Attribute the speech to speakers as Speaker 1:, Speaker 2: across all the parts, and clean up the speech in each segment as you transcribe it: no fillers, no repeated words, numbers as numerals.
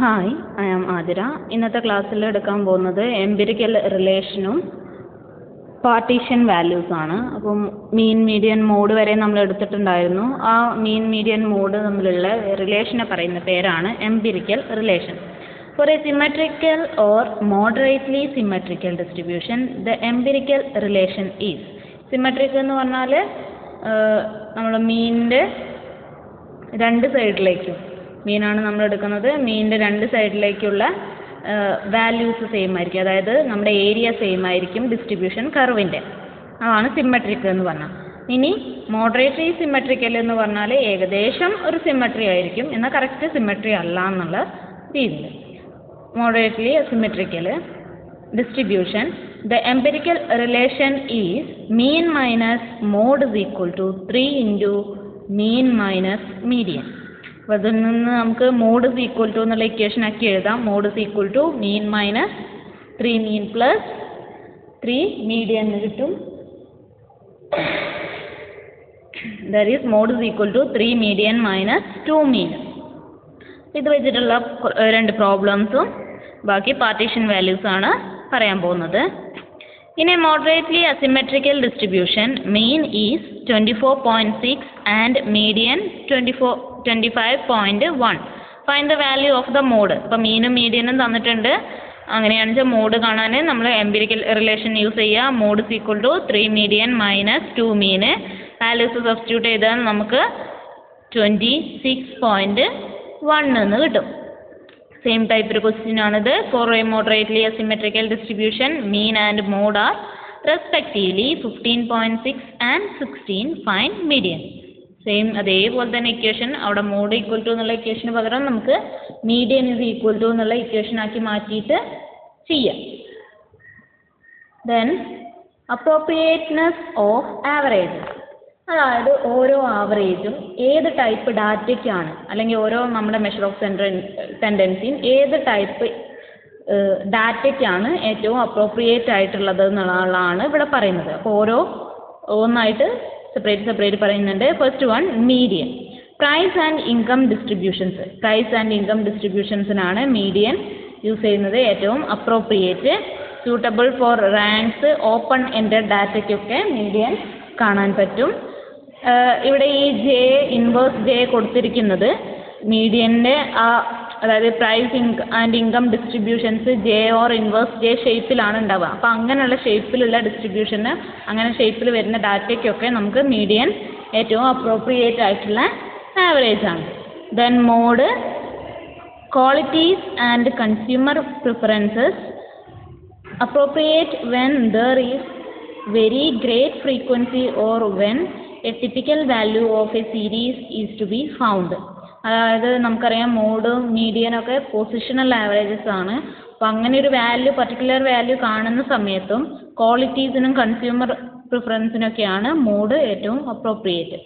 Speaker 1: Hi, I am Athira. ഇന്നത്തെ ക്ലാസ്സിൽ എടുക്കാൻ പോകുന്നത് എംപിരിക്കൽ റിലേഷനും പാർട്ടീഷൻ വാല്യൂസ് ആണ്. അപ്പം മീൻ മീഡിയൻ മോഡ് വരെ നമ്മൾ എടുത്തിട്ടുണ്ടായിരുന്നു. ആ മീൻ മീഡിയൻ മോഡ് തമ്മിലുള്ള റിലേഷനെ പറയുന്ന പേരാണ് empirical relation. For a symmetrical or moderately symmetrical distribution the empirical relation is. Symmetric എന്ന് പറഞ്ഞാൽ നമ്മൾ മീനിൻ്റെ രണ്ട് സൈഡിലേക്കും, മീനാണ് നമ്മൾ എടുക്കുന്നത്, മീനിൻ്റെ രണ്ട് സൈഡിലേക്കുള്ള വാല്യൂസ് സെയിം ആയിരിക്കും. അതായത് നമ്മുടെ ഏരിയ സെയിം ആയിരിക്കും ഡിസ്ട്രിബ്യൂഷൻ കർവിൻ്റെ. അതാണ് സിമെട്രിക് എന്ന് പറഞ്ഞാൽ. ഇനി മോഡറേറ്റ്ലി സിമെട്രിക്കൽ എന്ന് പറഞ്ഞാൽ ഏകദേശം ഒരു സിമെട്രി ആയിരിക്കും, എന്നാൽ കറക്റ്റ് സിമെട്രി അല്ല എന്നുള്ള രീതിയിൽ. Moderately symmetrical distribution, the empirical relation is mean minus mode is equal to 3 into mean minus median. അപ്പോൾ അതിൽ നിന്ന് നമുക്ക് മോഡ് is equal to എന്നുള്ള ഇക്വേഷൻ ആക്കി എഴുതാം. Mode is equal to mean minus 3 mean plus 3 median എന്ന് കിട്ടും. That is mode is equal to 3 median minus 2 mean. ഇത് വെച്ചിട്ടുള്ള രണ്ട് പ്രോബ്ലംസും ബാക്കി പാർട്ടീഷൻ വാല്യൂസ് ആണ് പറയാൻ പോകുന്നത്. In a moderately asymmetrical distribution, mean is 24.6 and median 25.1. Find the value of the mode. ഇപ്പോൾ മീനും മീഡിയനും തന്നിട്ടുണ്ട്. അങ്ങനെയാണെന്ന് വെച്ചാൽ മോഡ് കാണാൻ നമ്മൾ എംപിരിക്കൽ റിലേഷൻ യൂസ് ചെയ്യുക. Mode is equal to 3 median minus 2 mean. Values substitute ചെയ്താൽ നമുക്ക് 26.1 എന്ന് കിട്ടും. സെയിം ടൈപ്പ് ഒരു ക്വസ്റ്റ്യൻ ആണിത്. For a moderately asymmetrical distribution mean and mode are respectively 15.6 and 16. Find median. Same അതേപോലെ തന്നെ ഇക്വേഷൻ അവിടെ മോഡ് ഈക്വൽ ടു എന്നുള്ള ഇക്വേഷന് പകരം നമുക്ക് മീഡിയൻ ഇസ് ഈക്വൽ ടു എന്നുള്ള ഇക്വേഷൻ ആക്കി മാറ്റിയിട്ട് ചെയ്യാം. Then appropriateness of averages. അതായത് ഓരോ ആവറേജും ഏത് ടൈപ്പ് ഡാറ്റയ്ക്കാണ്, അല്ലെങ്കിൽ ഓരോ നമ്മുടെ മെഷർ ഓഫ് ടെൻഡൻസിയും ഏത് ടൈപ്പ് ഡാറ്റയ്ക്കാണ് ഏറ്റവും അപ്രോപ്രിയേറ്റ് ആയിട്ടുള്ളത് എന്നുള്ളതാണ് ഇവിടെ പറയുന്നത്. അപ്പോൾ ഓരോ ഒന്നായിട്ട് സെപ്പറേറ്റ് പറയുന്നുണ്ട്. First one median. Price and income distributions. Price and income ഡിസ്ട്രിബ്യൂഷൻസിനാണ് മീഡിയൻ യൂസ് ചെയ്യുന്നത്. ഏറ്റവും appropriate suitable for ranks open ended ഡാറ്റയ്ക്കൊക്കെ മീഡിയൻ കാണാൻ പറ്റും. ഇവിടെ ഈ ഇൻവേഴ്സ് ജെ കൊടുത്തിരിക്കുന്നത് മീഡിയൻ്റെ അതായത് price and income distributions J or inverse J ഷേപ്പിലാണ് ഉണ്ടാവുക. അപ്പോൾ അങ്ങനെയുള്ള ഷേപ്പിലുള്ള ഡിസ്ട്രിബ്യൂഷന്, അങ്ങനെ ഷേപ്പിൽ വരുന്ന ഡാറ്റയ്ക്കൊക്കെ നമുക്ക് മീഡിയൻ ഏറ്റവും അപ്രോപ്രിയേറ്റ് ആയിട്ടുള്ള ആവറേജ് ആണ്. Then mode, qualities and consumer preferences. Appropriate when there is very great frequency or when a typical value of a series is to be found. അതായത് നമുക്കറിയാം മോഡും മീഡിയനൊക്കെ പൊസിഷണൽ ആവറേജസ് ആണ്. അപ്പോൾ അങ്ങനെ ഒരു പർട്ടിക്കുലർ വാല്യൂ കാണുന്ന സമയത്തും ക്വാളിറ്റീസിനും കൺസ്യൂമർ പ്രിഫറൻസിനൊക്കെയാണ് മോഡ് ഏറ്റവും appropriate.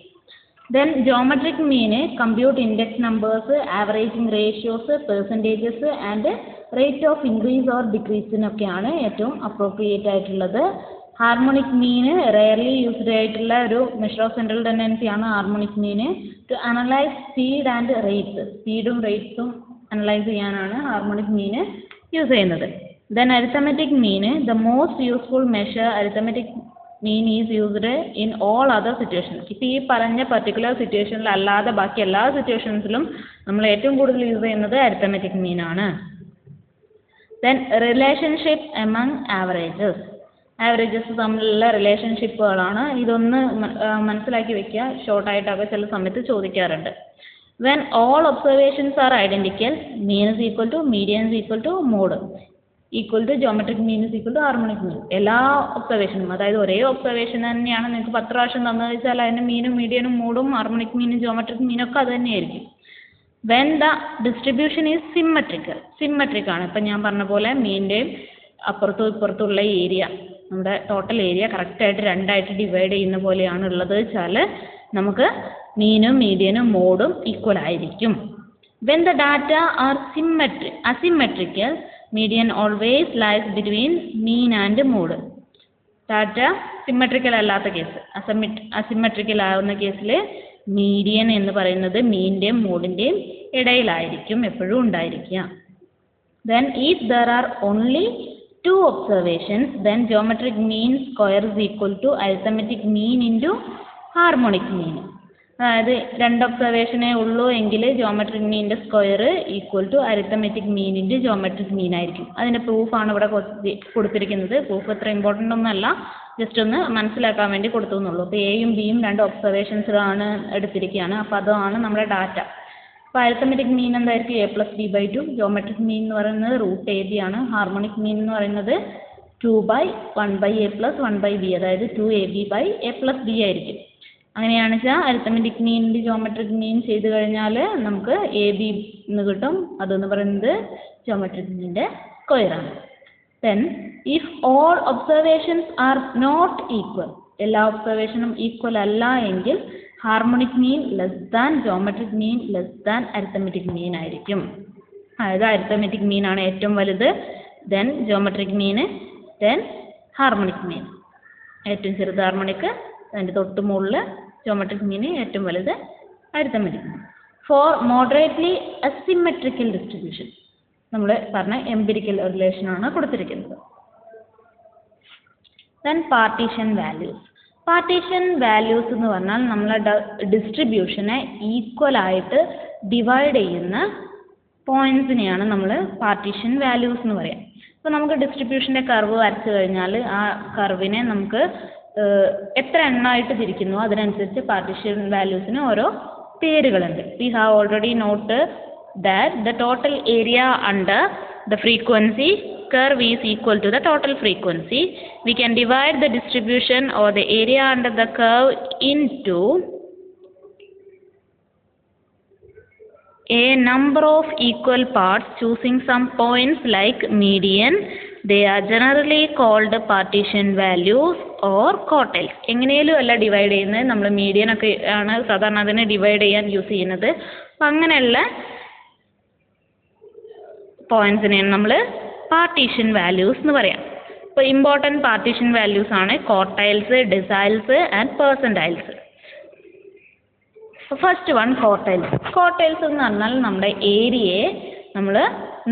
Speaker 1: Then geometric mean, compute index numbers, averaging ratios, percentages and rate of increase or ഡിക്രീസിനൊക്കെയാണ് ഏറ്റവും അപ്രോപ്രിയേറ്റ് ആയിട്ടുള്ളത്. ഹാർമോണിക് മീന് റെയർലി യൂസ്ഡ് ആയിട്ടുള്ള ഒരു മെഷർ ഓഫ് സെൻട്രൽ ടെൻഡൻസിയാണ് harmonic mean. To analyse speed and rates, സ്പീഡും റേറ്റ്സും analyse ചെയ്യാനാണ് harmonic mean use ചെയ്യുന്നത്. Then arithmetic mean, the most useful measure arithmetic mean is used in all other situations. ഇപ്പോൾ ഈ പറഞ്ഞ പർട്ടിക്കുലർ സിറ്റുവേഷനിൽ അല്ലാതെ ബാക്കി എല്ലാ സിറ്റുവേഷൻസിലും നമ്മൾ ഏറ്റവും കൂടുതൽ യൂസ് ചെയ്യുന്നത് അരിത്തമെറ്റിക് മീനാണ്. Then relationship among averages. Averages തമ്മിലുള്ള റിലേഷൻഷിപ്പുകളാണ്. ഇതൊന്ന് മനസ്സിലാക്കി വെക്കുക, ഷോർട്ടായിട്ടൊക്കെ ചില സമയത്ത് ചോദിക്കാറുണ്ട്. When all observations are identical, mean is equal to median is equal to mode equal to geometric mean is equal to harmonic mean. എല്ലാ ഒബ്സർവേഷനും, അതായത് ഒരേ ഒബ്സർവേഷൻ തന്നെയാണ് നിങ്ങൾക്ക് 10 പ്രാവശ്യം തന്നത് വെച്ചാൽ അതിന് മീനും മീഡിയനും മോഡും ഹാർമോണിക് മീനും ജോമെട്രിക് മീനൊക്കെ അത് തന്നെയായിരിക്കും. When the distribution is symmetric ആണ്. ഇപ്പം ഞാൻ പറഞ്ഞ പോലെ മീൻ്റെയും അപ്പുറത്തും ഇപ്പുറത്തുള്ള ഏരിയ, നമ്മുടെ ടോട്ടൽ ഏരിയ കറക്റ്റായിട്ട് രണ്ടായിട്ട് ഡിവൈഡ് ചെയ്യുന്ന പോലെയാണ് ഉള്ളത് വെച്ചാൽ നമുക്ക് മീനും മീഡിയനും മോഡും ഈക്വൽ ആയിരിക്കും. When the data are asymmetrical, median always lies between mean and mode. Data symmetrical അല്ലാത്ത കേസ്, അസിമെട്രിക്കൽ ആവുന്ന കേസിൽ മീഡിയൻ എന്ന് പറയുന്നത് മീനിൻ്റെയും മോഡിൻ്റെയും ഇടയിലായിരിക്കും എപ്പോഴും ഉണ്ടായിരിക്കുക. Then if there are only two observations, then geometric mean square is equal to arithmetic mean into harmonic mean. അതായത് രണ്ട് ഒബ്സർവേഷനേ ഉള്ളൂ എങ്കിൽ ജോമെട്രിക് മീനിൻ്റെ സ്ക്വയർ ഈക്വൽ ടു അരിത്തമെറ്റിക് മീനിൻ്റെ ജോമെട്രിക് മീൻ ആയിരിക്കും. അതിൻ്റെ പ്രൂഫാണ് ഇവിടെ കൊടുത്തിരിക്കുന്നത്. പ്രൂഫ് അത്ര ഇമ്പോർട്ടൻ്റ് ഒന്നുമല്ല, ജസ്റ്റ് ഒന്ന് മനസ്സിലാക്കാൻ വേണ്ടി കൊടുത്തു എന്നുള്ളൂ. അപ്പോൾ എയും ബിയും രണ്ട് ഒബ്സർവേഷൻസിലാണ് എടുത്തിരിക്കുകയാണ്. അപ്പോൾ അതാണ് നമ്മുടെ ഡാറ്റ. അപ്പോൾ അരിത്തമെറ്റിക് മീൻ എന്തായിരിക്കും? A plus B by two. Geometric mean എന്ന് പറയുന്നത് റൂട്ട് എ ബി ആണ്. ഹാർമോണിക് മീൻ എന്ന് പറയുന്നത് 2/1/a+1/b, അതായത് 2ab by a plus B ആയിരിക്കും. അങ്ങനെയാണ് വെച്ചാൽ അരിത്തമെറ്റിക് മീനിൻ്റെ ജോമെട്രിക് മീൻ ചെയ്ത് കഴിഞ്ഞാൽ നമുക്ക് എ ബി എന്ന് കിട്ടും. അതെന്ന് പറയുന്നത് ജോമെട്രിക് മീനിൻ്റെ സ്ക്വയറാണ്. Then if all observations are not equal, എല്ലാ ഒബ്സർവേഷനും ഈക്വൽ അല്ല എങ്കിൽ harmonic mean less than geometric mean less than arithmetic mean ആയിരിക്കും. അതായത് അരിത്തമെറ്റിക് മീൻ ആണ് ഏറ്റവും വലുത്, then geometric mean, then harmonic mean. ഏറ്റവും ചെറുത് ഹാർമോണിക്, അതിൻ്റെ തൊട്ട് മുകളിൽ ജോമെട്രിക് മീൻ, ഏറ്റവും വലുത് arithmetic mean. For moderately asymmetrical distribution നമ്മൾ പറഞ്ഞ എംപിരിക്കൽ റിലേഷനാണ് കൊടുത്തിരിക്കുന്നത്. Then partition values. Partition values എന്ന് പറഞ്ഞാൽ നമ്മളെ ഡിസ്ട്രിബ്യൂഷനെ ഈക്വലായിട്ട് ഡിവൈഡ് ചെയ്യുന്ന പോയിൻറ്റ്സിനെയാണ് നമ്മൾ പാർട്ടീഷൻ വാല്യൂസ് എന്ന് പറയാം. അപ്പോൾ നമുക്ക് ഡിസ്ട്രിബ്യൂഷൻ്റെ കർവ് വരച്ചു കഴിഞ്ഞാൽ ആ കർവിനെ നമുക്ക് എത്ര എണ്ണമായിട്ട് തിരിക്കുന്നു അതിനനുസരിച്ച് പാർട്ടീഷൻ വാല്യൂസിന് ഓരോ പേരുകളുണ്ട്. We have already noted that the total area under the frequency curve is equal to the total frequency. We can divide the distribution or the area under the curve into a number of equal parts choosing some points like median. They are generally called partition values or quartiles. എങ്ങനെയും അല്ല divide ചെയ്യുന്നത്, നമ്മൾ median ഒക്കെ ആണ് സാധാരണ അതിനെ divide ചെയ്യാൻ use ചെയ്യുന്നത്. അപ്പം അങ്ങനെയുള്ള പോയിന്റ്സിനെയാണ് നമ്മൾ പാർട്ടീഷൻ വാല്യൂസ് എന്ന് പറയാം. ഇപ്പോൾ ഇമ്പോർട്ടൻറ്റ് പാർട്ടീഷൻ വാല്യൂസ് ആണ് quartiles, deciles and percentiles. First one quartiles. Quartiles എന്ന് പറഞ്ഞാൽ നമ്മുടെ ഏരിയയെ നമ്മൾ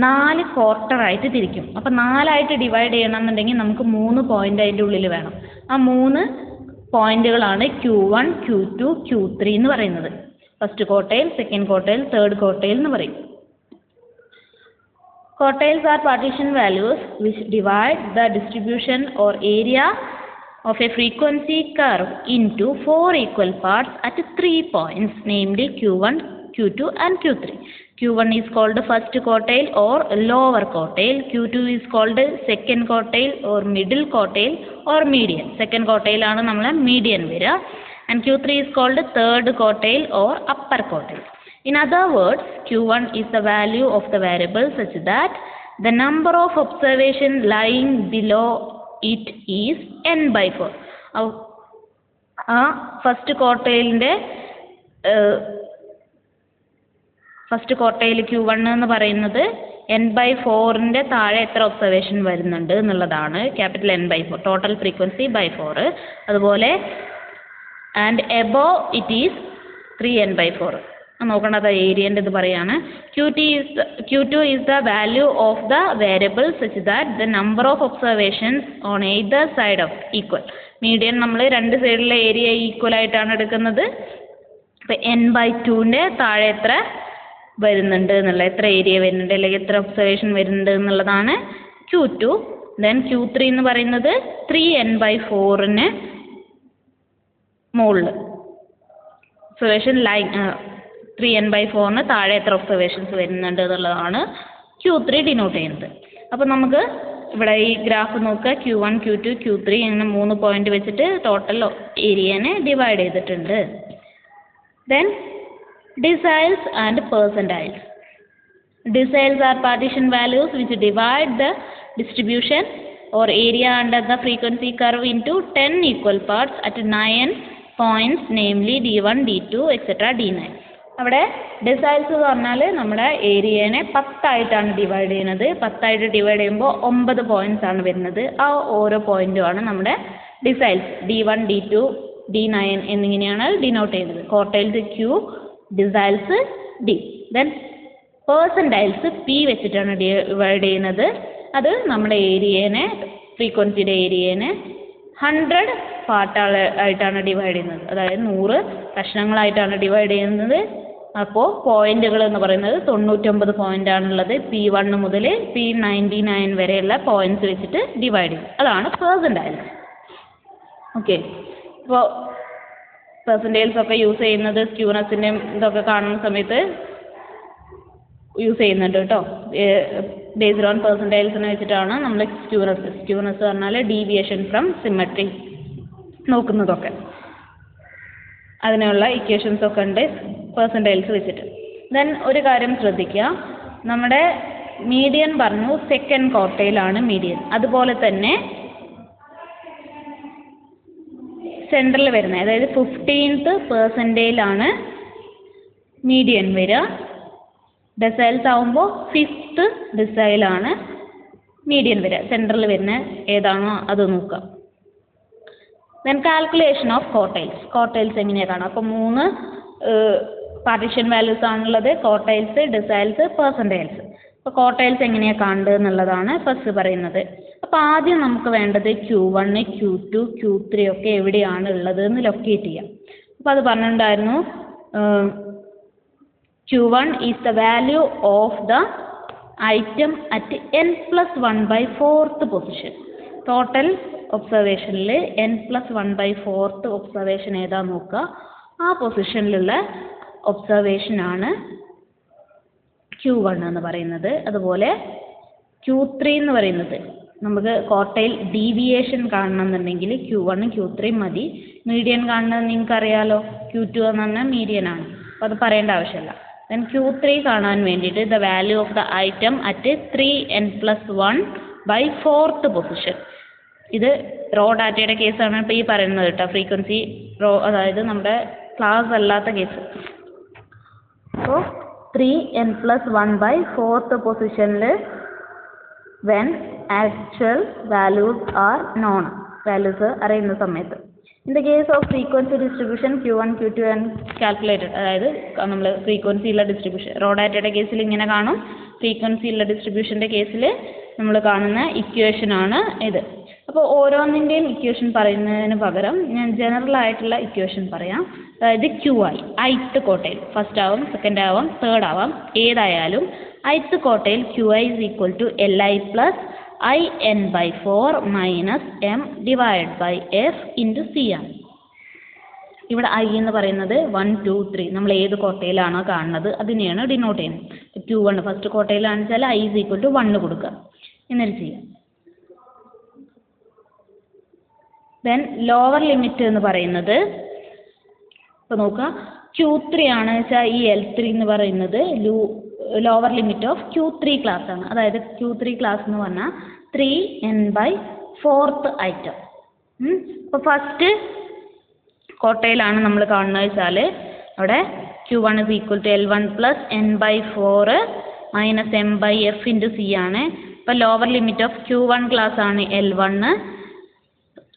Speaker 1: 4 ക്വാർട്ടറായിട്ട് തിരിക്കും. അപ്പോൾ 4ആയിട്ട് ഡിവൈഡ് ചെയ്യണമെന്നുണ്ടെങ്കിൽ നമുക്ക് 3 പോയിൻ്റ് അതിൻ്റെ ഉള്ളിൽ വേണം. ആ 3 പോയിന്റുകളാണ് Q1, Q2, Q3 എന്ന് പറയുന്നത്. First quartile, second quartile, third quartile എന്ന് പറയും. Quartiles are partition values which divide the distribution or area of a frequency curve into 4 equal parts at 3 points, namely Q1, Q2 and Q3. Q1 is called first quartile or lower quartile. Q2 is called second quartile or middle quartile or median. Second quartile ആണ് നമ്മളെ median വരിക. And Q3 is called third quartile or upper quartile. In other words, Q1 is the value of the variable such that the number of observations lying below it is n/4. First ക്വാർട്ടൈലിൻ്റെ first quartile Q1 എന്ന് പറയുന്നത് n/4ൻ്റെ താഴെ എത്ര observation വരുന്നുണ്ട് എന്നുള്ളതാണ്. Capital N/4, total frequency by 4. അതുപോലെ and above it is 3n/4. നോക്കേണ്ടത് ഏരിയൻ്റെ ഇത് പറയാണ്. Q2 is the value of the variable such that the number of observations on either side of equal. Median നമ്മൾ രണ്ട് സൈഡിലെ ഏരിയ ഈക്വൽ ആയിട്ടാണ് എടുക്കുന്നത്. ഇപ്പം n/2ൻ്റെ താഴെ എത്ര വരുന്നുണ്ട് എന്നുള്ള, എത്ര ഏരിയ വരുന്നുണ്ട് അല്ലെങ്കിൽ എത്ര ഒബ്സർവേഷൻ വരുന്നുണ്ട് എന്നുള്ളതാണ് Q2. ദെൻ Q3 എന്ന് പറയുന്നത് 3n/4ന് മുകളിൽ ഒബ്സർവേഷൻ ലൈൻ 3n/4ന് താഴെ എത്ര ഒബ്സർവേഷൻസ് വരുന്നുണ്ട് എന്നുള്ളതാണ് Q3 ഡിനോട്ട് ചെയ്യുന്നത്. അപ്പോൾ നമുക്ക് ഇവിടെ ഈ ഗ്രാഫ് നോക്കുക, Q1, Q2, Q3 അങ്ങനെ 3 പോയിന്റ് വെച്ചിട്ട് ടോട്ടൽ ഏരിയനെ ഡിവൈഡ് ചെയ്തിട്ടുണ്ട്. Then deciles and percentiles. Deciles are partition values which divide the distribution or area under the frequency curve into 10 equal parts at 9 points, namely D1, D2, etc. D9. അവിടെ ഡെസൈൽസ് എന്ന് പറഞ്ഞാൽ നമ്മുടെ ഏരിയനെ 10ആയിട്ടാണ് divide ചെയ്യുന്നത്. 10ആയിട്ട് divide ചെയ്യുമ്പോൾ 9 points ആണ് വരുന്നത്. ആ ഓരോ പോയിന്റുമാണ് നമ്മുടെ ഡിസൈൽസ്. D1, D2, D9 എന്നിങ്ങനെയാണ് ഡിനോട്ട് ചെയ്യുന്നത്. Quartiles Q, deciles D. Then percentiles P വെച്ചിട്ടാണ് ഡിവൈഡ് ചെയ്യുന്നത്. അത് നമ്മുടെ ഏരിയനെ, ഫ്രീക്വൻസിയുടെ ഏരിയനെ 100 പാർട്ടായിട്ടാണ് ഡിവൈഡ് ചെയ്യുന്നത്. അതായത് 100 കഷ്ണങ്ങളായിട്ടാണ് ഡിവൈഡ് ചെയ്യുന്നത്. അപ്പോൾ പോയിന്റുകൾ എന്ന് പറയുന്നത് 99 പോയിന്റാണുള്ളത്. P1 മുതൽ P99 വരെയുള്ള പോയിന്റ്സ് വെച്ചിട്ട് ഡിവൈഡ് ചെയ്യും. അതാണ് പേഴ്സൻറ്റൈൽസ്. ഓക്കെ, ഇപ്പോൾ പെർസെൻറ്റേജ് ഒക്കെ യൂസ് ചെയ്യുന്നത് സ്ക്യൂനെസ്സിൻ്റെയും ഇതൊക്കെ കാണുന്ന സമയത്ത് യൂസ് ചെയ്യുന്നുണ്ട് കേട്ടോ. ബേസ്ഡ് ഓൺ പെർസെൻറ്റേജിനെ വെച്ചിട്ടാണ് നമ്മൾ സ്ക്യൂനെസ് പറഞ്ഞാൽ ഡീവിയേഷൻ ഫ്രം സിമെട്രി നോക്കുന്നതൊക്കെ. അതിനുള്ള ഇക്വേഷൻസ് ഒക്കെ ഉണ്ട് പെർസെൻറ്റേജ് വെച്ചിട്ട്. ദെൻ ഒരു കാര്യം ശ്രദ്ധിക്കുക, നമ്മുടെ മീഡിയൻ പറഞ്ഞു സെക്കൻഡ് ക്വാർട്ടൈലാണ് മീഡിയൻ. അതുപോലെ തന്നെ സെൻട്രൽ വരുന്നത്, അതായത് 15th പെർസെൻറ്റേജിലാണ് മീഡിയൻ വരിക. ഡെസൈൽസ് ആവുമ്പോൾ 5th ഡെസൈലാണ് മീഡിയൻ വരിക. സെൻട്രൽ വരുന്ന ഏതാണോ അത് നോക്കുക. ദെൻ കാൽക്കുലേഷൻ ഓഫ് ക്വാർട്ടൈൽസ് എങ്ങനെയാണ് കാണാം. അപ്പോൾ 3 പാർട്ടീഷൻ വാല്യൂസ് ആണുള്ളത്: ക്വാർട്ടൈൽസ്, ഡെസൈൽസ്, പെർസെൻറ്റേജ്. അപ്പോൾ ക്വാർട്ടൈൽസ് എങ്ങനെയാണ് കാണുന്നത് എന്നുള്ളതാണ് ഫസ്റ്റ് പറയുന്നത്. അപ്പോൾ ആദ്യം നമുക്ക് വേണ്ടത് Q1, Q2, Q3 ഒക്കെ എവിടെയാണ് ഉള്ളത് എന്ന് ലൊക്കേറ്റ് ചെയ്യാം. അപ്പോൾ അത് പറഞ്ഞിട്ടുണ്ടായിരുന്നു, Q1 is the value of the item at n+1/4th position. Total ഒബ്സർവേഷനിൽ n+1/4th ഒബ്സർവേഷൻ ഏതാ നോക്കുക. ആ പൊസിഷനിലുള്ള ഒബ്സർവേഷനാണ് Q1 എന്ന് പറയുന്നത്. അതുപോലെ Q3 എന്ന് പറയുന്നത്, നമുക്ക് ക്വാർട്ടൈൽ ഡീവിയേഷൻ കാണണമെന്നുണ്ടെങ്കിൽ Q1, Q3 മതി. മീഡിയൻ കാണുന്നത് നിങ്ങൾക്ക് അറിയാലോ, Q2 എന്ന് പറഞ്ഞാൽ മീഡിയൻ ആണ്, അപ്പോൾ അത് പറയേണ്ട ആവശ്യമില്ല. ദെൻ Q3 കാണാൻ വേണ്ടിയിട്ട് the value of the item at 3n+1/4th position. ഇത് റോ ഡാറ്റയുടെ കേസാണ് ഇപ്പോൾ ഈ പറയുന്നത് കേട്ടോ. ഫ്രീക്വൻസി റോ, അതായത് നമ്മുടെ ക്ലാസ് അല്ലാത്ത കേസ്. അപ്പോൾ 3n+1/4th പൊസിഷനിൽ when actual values R non, values അറിയുന്ന സമയത്ത്. In the case of frequency distribution Q1, Q2 and calculated, അതായത് നമ്മൾ ഫ്രീക്വൻസിയുള്ള ഡിസ്ട്രിബ്യൂഷൻ റോ ഡാറ്റയുടെ കേസിൽ ഇങ്ങനെ കാണും. ഫ്രീക്വൻസിയുള്ള ഡിസ്ട്രിബ്യൂഷൻ്റെ കേസിൽ നമ്മൾ കാണുന്ന ഇക്വേഷനാണ് ഇത്. അപ്പോൾ ഓരോന്നിൻ്റെയും ഇക്വേഷൻ പറയുന്നതിന് പകരം ഞാൻ ജനറൽ ആയിട്ടുള്ള ഇക്വേഷൻ പറയാം. അതായത് QI, ith ക്വാർട്ടൈൽ, ഫസ്റ്റ് ആവാം, സെക്കൻഡ് ആവാം, തേർഡ് ആവാം, ഏതായാലും ith quartile QI is equal to Li plus IN/4 minus M divided by F into C ആണ്. ഇവിടെ I എന്ന് പറയുന്നത് 1, 2, 3 നമ്മൾ ഏത് ക്വാർട്ടൈലാണോ കാണുന്നത് അതിനെയാണ് ഡിനോട്ട് ചെയ്യുന്നത്. Q1 ഫസ്റ്റ് ക്വാർട്ടൈലാണെന്ന് വെച്ചാൽ I is equal to 1 കൊടുക്കുക, എന്നിട്ട് ചെയ്യാം. ദെൻ ലോവർ ലിമിറ്റ് എന്ന് പറയുന്നത്, ഇപ്പോൾ നോക്കുക, Q3 ആണ് വെച്ചാൽ ഈ L3 എന്ന് പറയുന്നത് lower limit of Q3 class ആണ്. അതായത് Q3 ക്ലാസ് എന്ന് പറഞ്ഞാൽ 3n/4th ഐറ്റം. അപ്പോൾ ഫസ്റ്റ് ക്വാർട്ടൈലാണ് നമ്മൾ കാണുന്നത് വെച്ചാൽ അവിടെ Q1 is equal to L1 plus n/4 minus M/F into C ആണ്. ഇപ്പോൾ lower limit of Q1 class ആണ് L1.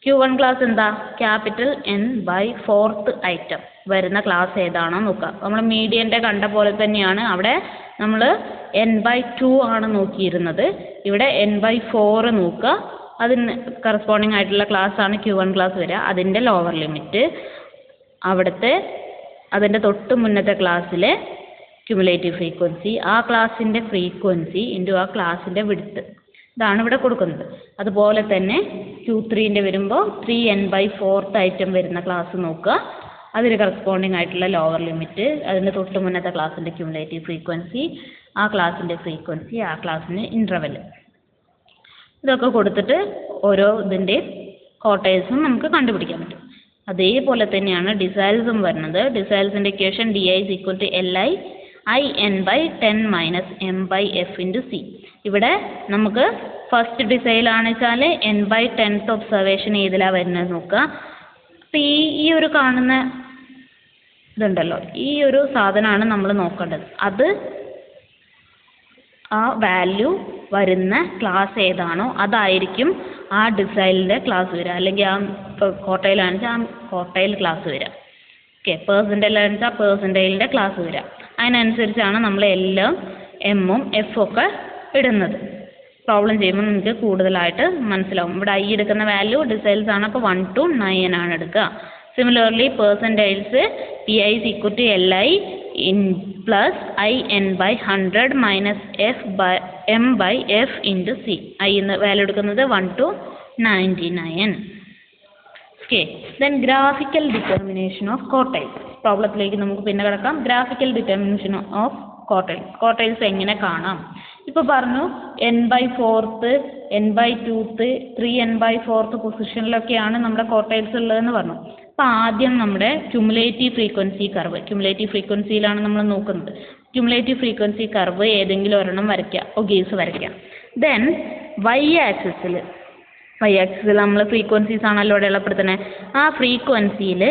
Speaker 1: Q1 ക്ലാസ് എന്താ? ക്യാപിറ്റൽ n/4th ഐറ്റം വരുന്ന ക്ലാസ് ഏതാണോ നോക്കുക. നമ്മൾ മീഡിയൻ്റെ കണ്ട പോലെ തന്നെയാണ് അവിടെ നമ്മൾ n/2 ആണ് നോക്കിയിരുന്നത്. ഇവിടെ n/4 നോക്കുക. അതിന് കറസ്പോണ്ടിങ് ആയിട്ടുള്ള ക്ലാസ് ആണ് Q1 ക്ലാസ് വരിക. അതിൻ്റെ ലോവർ ലിമിറ്റ് അവിടുത്തെ അതിൻ്റെ തൊട്ട് മുന്നത്തെ ക്ലാസ്സിലെ ക്യുമുലേറ്റീവ് ഫ്രീക്വൻസി, ആ ക്ലാസ്സിൻ്റെ ഫ്രീക്വൻസി ഇൻറ്റു ആ ക്ലാസ്സിൻ്റെ വിഡ്ത്ത്, ഇതാണ് ഇവിടെ കൊടുക്കുന്നത്. അതുപോലെ തന്നെ Q3ൻ്റെ വരുമ്പോൾ 3n/4th ഐറ്റം വരുന്ന ക്ലാസ് നോക്കുക. അതിന് കറസ്പോണ്ടിങ് ആയിട്ടുള്ള ലോവർ ലിമിറ്റ്, അതിൻ്റെ തൊട്ട് മുന്നത്തെ ക്ലാസ്സിൻ്റെ ക്യുമുലേറ്റീവ് ഫ്രീക്വൻസി, ആ ക്ലാസ്സിൻ്റെ ഫ്രീക്വൻസി, ആ ക്ലാസ്സിൻ്റെ ഇൻ്റർവെൽ, ഇതൊക്കെ കൊടുത്തിട്ട് ഓരോ ഇതിൻ്റെ ക്വാർട്ടൈൽസും നമുക്ക് കണ്ടുപിടിക്കാൻ പറ്റും. അതേപോലെ തന്നെയാണ് ഡിസൈൽസും വരുന്നത്. ഡിസൈൽസിൻ്റെ equation Di is equal to Li IN/10 minus M/F into C. ഇവിടെ നമുക്ക് ഫസ്റ്റ് ഡിസൈലാണ് വെച്ചാൽ n/10th ഒബ്സർവേഷൻ ഏതിലാണ് വരുന്നത് നോക്കുക. അപ്പോൾ ഈ ഒരു കാണുന്ന ഇതുണ്ടല്ലോ, ഈ ഒരു സാധനമാണ് നമ്മൾ നോക്കേണ്ടത്. അത് ആ വാല്യൂ വരുന്ന ക്ലാസ് ഏതാണോ അതായിരിക്കും ആ ഡിസൈലിൻ്റെ ക്ലാസ് വരിക, അല്ലെങ്കിൽ ആ ക്വാർട്ടൈലാണെന്ന് വെച്ചാൽ ആ ക്വാർട്ടൈൽ ക്ലാസ് വരിക. ഓക്കെ, പേഴ്സൻറ്റൈലാണെന്ന് വെച്ചാൽ പേഴ്സൻറ്റൈലിൻ്റെ ക്ലാസ് വരിക. അതിനനുസരിച്ചാണ് നമ്മൾ എല്ലാം എമ്മും എഫും ഒക്കെ ഇടുന്നത്. പ്രോബ്ലം ചെയ്യുമ്പോൾ നിങ്ങൾക്ക് കൂടുതലായിട്ട് മനസ്സിലാവും. ഇവിടെ ഐ എടുക്കുന്ന വാല്യൂ ഡിസൈൽസ് ആണ്, അപ്പോൾ 1 to 9 ആണ് എടുക്കുക. Similarly percentage P I is equal to L I in plus I N by 100 minus M by F into C. I എന്ന് വാല്യൂ എടുക്കുന്നത് 1 to 99. Okay, then graphical determination of quartiles. പ്രോബ്ലത്തിലേക്ക് നമുക്ക് പിന്നെ കിടക്കാം. Graphical determination of quartiles. Quartiles എങ്ങനെ കാണാം? ഇപ്പോൾ പറഞ്ഞു n/4, n/2, 3n/4 പൊസിഷനിലൊക്കെയാണ് നമ്മുടെ കോട്ടൈൽസ് ഉള്ളതെന്ന് പറഞ്ഞു. അപ്പോൾ ആദ്യം നമ്മുടെ ക്യുമുലേറ്റീവ് ഫ്രീക്വൻസി കർവ്, ക്യുമുലേറ്റീവ് ഫ്രീക്വൻസിയിലാണ് നമ്മൾ നോക്കുന്നത്. ക്യുമുലേറ്റീവ് ഫ്രീക്വൻസി കർവ് ഏതെങ്കിലും ഒരെണ്ണം വരയ്ക്കുക, ഒഗേസ് വരയ്ക്കുക. ദെൻ വൈ ആക്സിസിൽ നമ്മൾ ഫ്രീക്വൻസീസ് ആണല്ലോ അടയാളപ്പെടുത്തുന്നത്. ആ ഫ്രീക്വൻസിയിൽ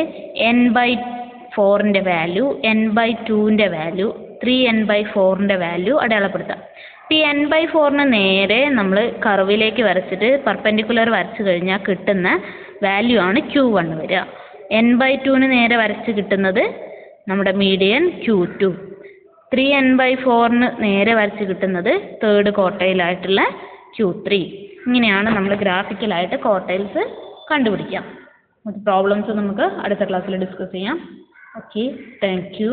Speaker 1: n/4ൻ്റെ വാല്യൂ, n/2ൻ്റെ വാല്യൂ, 3n/4ൻ്റെ വാല്യൂ അടയാളപ്പെടുത്താം. ഈ n/4ന് നേരെ നമ്മൾ കർവിലേക്ക് വരച്ചിട്ട് പെർപെൻഡിക്കുലർ വരച്ച് കഴിഞ്ഞാൽ കിട്ടുന്ന വാല്യൂ ആണ് Q1 വരിക. n/2ന് നേരെ വരച്ച് കിട്ടുന്നത് നമ്മുടെ മീഡിയൻ Q2. 3n/4ന് നേരെ വരച്ച് കിട്ടുന്നത് തേർഡ് ക്വാർട്ടൈലായിട്ടുള്ള Q3. ഇങ്ങനെയാണ് നമ്മൾ ഗ്രാഫിക്കലായിട്ട് ക്വാർട്ടൈൽസ് കണ്ടുപിടിക്കാം. പ്രോബ്ലംസ് നമുക്ക് അടുത്ത ക്ലാസ്സിൽ ഡിസ്കസ് ചെയ്യാം. Okay, thank you.